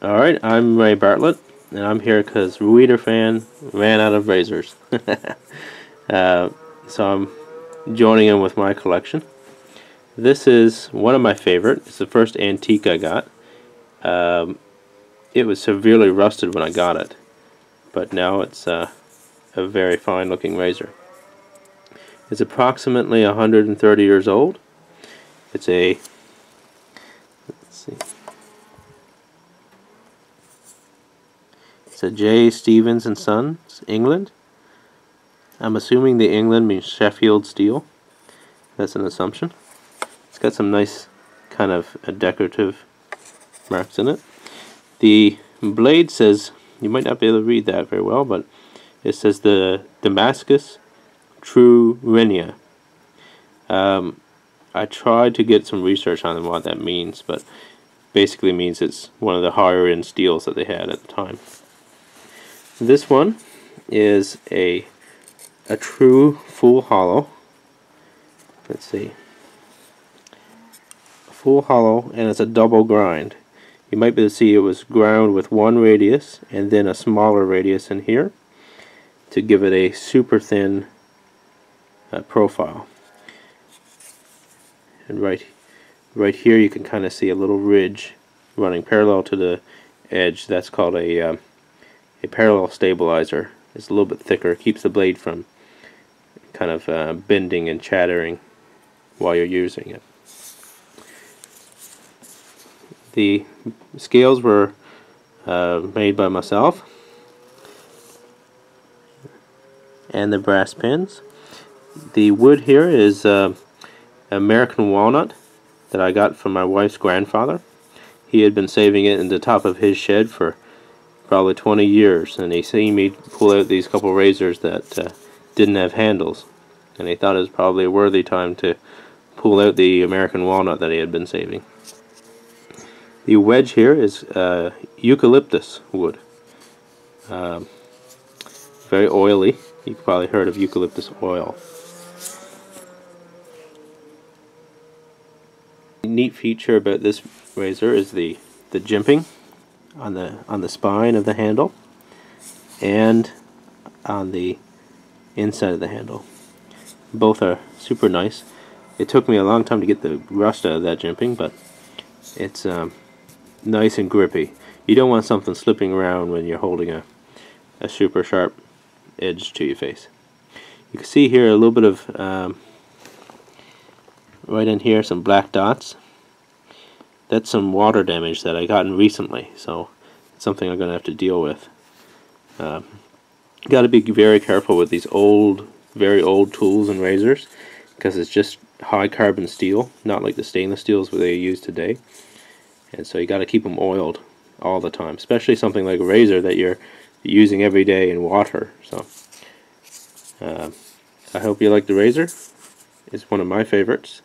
Alright, I'm Ray Bartlett, and I'm here because Weeder fan ran out of razors. So I'm joining in with my collection. This is one of my favorite. It's the first antique I got. It was severely rusted when I got it, but now it's a very fine looking razor. It's approximately 130 years old. It's a, let's see, it's a J. Stevens and Sons, England. I'm assuming the England means Sheffield steel. That's an assumption. It's got some nice kind of decorative marks in it. The blade says, you might not be able to read that very well, but it says the Damascus True Renia. I tried to get some research on what that means, but basically means it's one of the higher end steels that they had at the time. This one is a true full hollow. Let's see. Full hollow, and it's a double grind. You might be able to see it was ground with one radius and then a smaller radius in here to give it a super thin profile. And right here you can kind of see a little ridge running parallel to the edge. That's called a parallel stabilizer. It's a little bit thicker. It keeps the blade from kind of bending and chattering while you're using it. The scales were made by myself, and the brass pins. The wood here is American walnut that I got from my wife's grandfather. He had been saving it in the top of his shed for probably 20 years, and he seen me pull out these couple razors that didn't have handles, and he thought it was probably a worthy time to pull out the American walnut that he had been saving. The wedge here is eucalyptus wood. Very oily. You've probably heard of eucalyptus oil. The neat feature about this razor is the jimping on the spine of the handle and on the inside of the handle. Both are super nice. It took me a long time to get the rust out of that jimping, but it's nice and grippy. You don't want something slipping around when you're holding a super sharp edge to your face. You can see here a little bit of right in here, some black dots. That's some water damage that I gotten recently, so it's something I'm going to have to deal with. Got to be very careful with these very old tools and razors, because it's just high carbon steel, not like the stainless steels they use today. And so you got to keep them oiled all the time, especially something like a razor that you're using every day in water. So I hope you like the razor. It's one of my favorites.